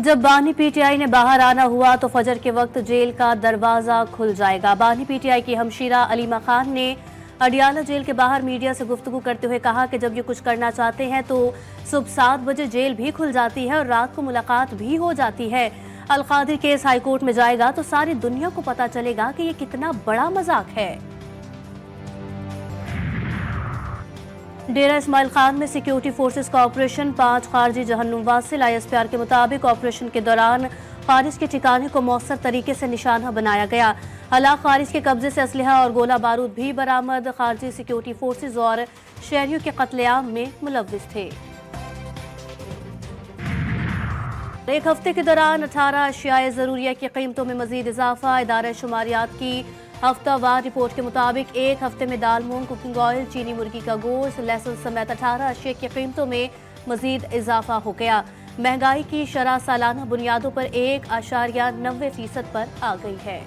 जब बानी पीटीआई ने बाहर आना हुआ तो फजर के वक्त जेल का दरवाजा खुल जाएगा। बानी पीटीआई की हमशीरा अलीमा खान ने अडियाला जेल के बाहर मीडिया से गुफ्तगू करते हुए कहा कि जब ये कुछ करना चाहते हैं तो सुबह 7 बजे जेल भी खुल जाती है और रात को मुलाकात भी हो जाती है। अलकादिर केस हाईकोर्ट में जाएगा तो सारी दुनिया को पता चलेगा कि ये कितना बड़ा मजाक है। डेरा इस्माइल खान में सिक्योरिटी फोर्सेस का ऑपरेशन 5 खारजी जहन्नुम वासिल। ISPR के मुताबिक ऑपरेशन के दौरान खारिज के ठिकाने को मौसर तरीके से निशाना बनाया गया। हालांकि खारिज के कब्जे से असलहा और गोला बारूद भी बरामद। खारजी सिक्योरिटी फोर्सेस और शहरियों के कत्लेआम में मुलव्विस थे। एक हफ्ते के दौरान 18 अशियाए ज़रूरिया की कीमतों में मजीद इजाफा। इदारा शुमारियात की हफ्तावार रिपोर्ट के मुताबिक एक हफ्ते में दाल, मूंग, कुकिंग ऑयल, चीनी मुर्गी का गोश्त, लहसुन समेत 18 अशिया की कीमतों में मजीद इजाफा हो गया। महंगाई की शरह सालाना बुनियादों पर 1.90% पर आ गई है।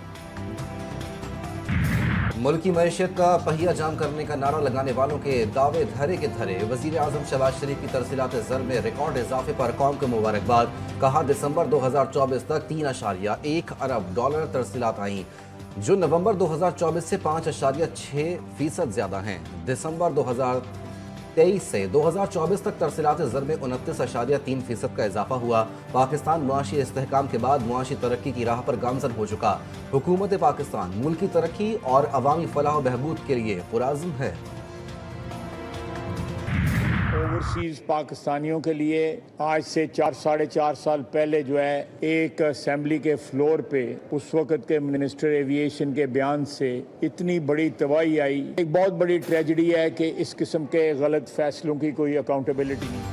मुल्की मईशत का पहिया जाम करने का नारा लगाने वालों के दावे धरे के धरे। वजीर आजम शहबाज शरीफ की तरसीलात ज़र में रिकॉर्ड इजाफे पर कौम को मुबारकबाद। कहा दिसंबर 2024 तक 3.1 अरब डॉलर तरसीलात आईं, जो नवंबर 2024 से 5.6% ज्यादा हैं। दिसंबर 2023 से 2024 तक तरसीलात ज़र में 29.3% का इजाफा हुआ। पाकिस्तान मुआशी इस्तेहकाम के बाद मुआशी तरक्की की राह पर गामजन हो चुका। हुकूमत पाकिस्तान मुल्की तरक्की और अवामी फलाह बहबूद के लिए पुराज़्म है। ओवरसीज़ पाकिस्तानियों के लिए आज से 4-4.5 साल पहले जो है एक असेंबली के फ्लोर पे उस वक़्त के मिनिस्टर एविएशन के बयान से इतनी बड़ी तबाही आई। एक बहुत बड़ी ट्रेजेडी है कि इस किस्म के गलत फैसलों की कोई अकाउंटेबिलिटी नहीं।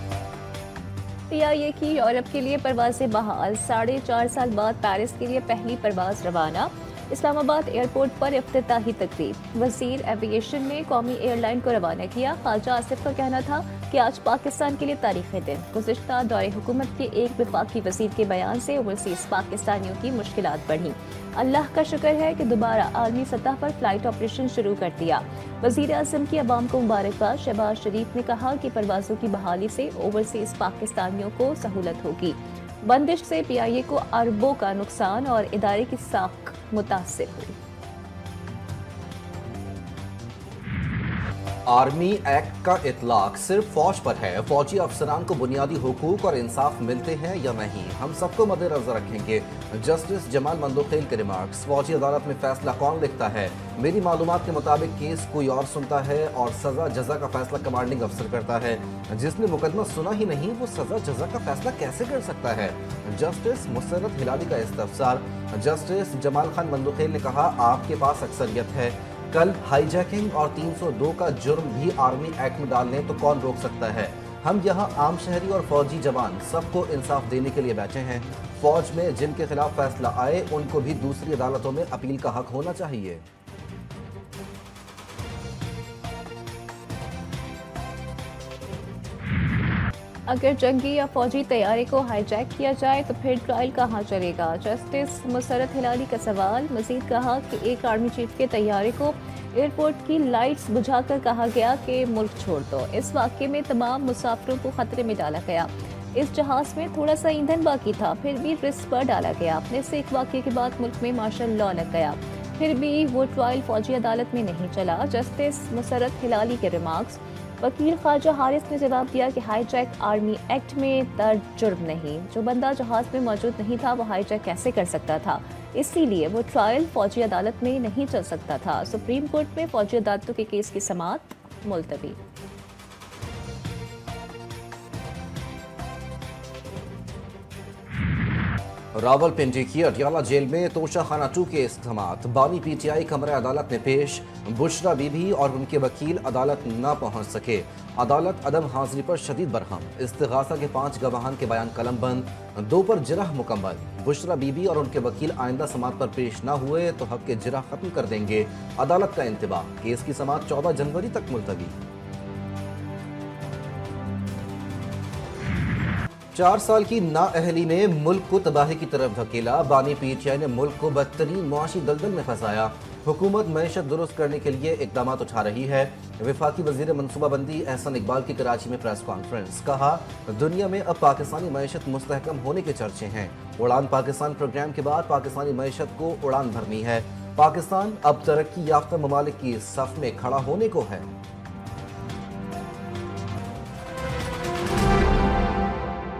PIA की यूरोप के लिए परवाज़ें बहाल। 4.5 साल बाद पेरिस के लिए पहली परवाज़ रवाना। इस्लामाबाद एयरपोर्ट पर इफ्तिताही तकरीब। वज़ीर एविएशन ने कौमी एयरलाइन को रवाना किया। ख्वाजा आसिफ का कहना था कि आज पाकिस्तान के लिए तारीख़ी दिन। गुज़िश्ता दौरे हुकूमत के एक वफाकी वज़ीर के बयान से ओवरसीज़ पाकिस्तानियों की मुश्किलात बढ़ी। अल्लाह का शुक्र है कि दोबारा आलमी सतह पर फ्लाइट ऑपरेशन शुरू कर दिया। वज़ीर आज़म की अवाम को मुबारकबाद। शहबाज शरीफ ने कहा कि परवाज़ों की बहाली से ओवरसीज़ पाकिस्तानियों को सहूलत होगी। बंदिश से PIA को अरबों का नुकसान और इदारे की साख मुतासिर हुई। आर्मी एक्ट का इतलाक सिर्फ फौज पर है। फौजी अफसरान को बुनियादी हुकूक और इंसाफ मिलते हैं या नहीं, हम सबको मद्देनजर रखेंगे। जस्टिस जमाल मंदोखेल के रिमार्क्स। फौजी अदालत में फैसला कौन लिखता है? मेरी मालूमात के मुताबिक केस कोई और सुनता है और सजा जजा का फैसला कमांडिंग अफसर करता है। जिसने मुकदमा सुना ही नहीं वो सजा जजा का फैसला कैसे कर सकता है? जस्टिस मुसर्रत हिलाली का इस्तफसार। जस्टिस जमाल खान मंदोखेल ने कहा आपके पास अक्सरियत है, कल हाईजैकिंग और 302 का जुर्म भी आर्मी एक्ट में डाल लें तो कौन रोक सकता है? हम यहाँ आम शहरी और फौजी जवान सबको इंसाफ देने के लिए बैठे हैं। फौज में जिनके खिलाफ फैसला आए उनको भी दूसरी अदालतों में अपील का हक होना चाहिए। अगर जंगी या फौजी तैयारी को हाईजैक किया जाए तो फिर ट्रायल कहाँ चलेगा? जस्टिस मुसर्रत हिलाली का सवाल। मजीद कहा कि एक आर्मी चीफ के तैयारी को एयरपोर्ट की लाइट्स बुझाकर कहा गया कि मुल्क छोड़ दो। इस वाक़े में तमाम मुसाफिरों को खतरे में डाला गया। इस जहाज़ में थोड़ा सा ईंधन बाकी था, फिर भी रिस्क पर डाला गया। अपने से एक वाक़े के बाद मुल्क में मार्शल लॉ लग गया, फिर भी वो ट्रायल फौजी अदालत में नहीं चला। जस्टिस मुसर्रत हिलाली के रिमार्क्स। वकील ख्वाजा हारिस ने जवाब दिया कि हाईजैक आर्मी एक्ट में दर्ज जुर्म नहीं। जो बंदा जहाज में मौजूद नहीं था वो हाईजैक कैसे कर सकता था? इसीलिए वो ट्रायल फौजी अदालत में नहीं चल सकता था। सुप्रीम कोर्ट में फौजी अदालतों के केस की समाअत मुलतवी। रावलपिंडी की अडियाला जेल में तोशाखाना 2 के इस्तमात। बानी PTI कमरा अदालत में पेश। बुशरा बीबी और उनके वकील अदालत न पहुंच सके। अदालत अदम हाजिरी पर शदीद बरहम। इस्तिगासा के 5 गवाहान के बयान कलमबंद। 2 पर जिरह मुकम्मल। बुशरा बीबी और उनके वकील आइंदा समात पर पेश न हुए तो हक के जिरह खत्म कर देंगे। अदालत का इंतबाह। केस की समात 14 जनवरी तक मुलतवी। 4 साल की नाअहली ने मुल्क को तबाही की तरफ धकेला। बानी PTI ने मुल्क को बदतरीन मुआशी दलदल में फंसाया। हुकूमत मैशत दुरुस्त करने के लिए इकदामात उठा रही है। वफाकी वजीर मनसूबा बंदी एहसन इकबाल की कराची में प्रेस कॉन्फ्रेंस। कहा, दुनिया में अब पाकिस्तानी मैशत मुस्तहकम होने के चर्चे हैं। उड़ान पाकिस्तान प्रोग्राम के बाद पाकिस्तानी मैशत को उड़ान भरनी है। पाकिस्तान अब तरक्की याफ्ता ममालिक की सफ में खड़ा होने को है।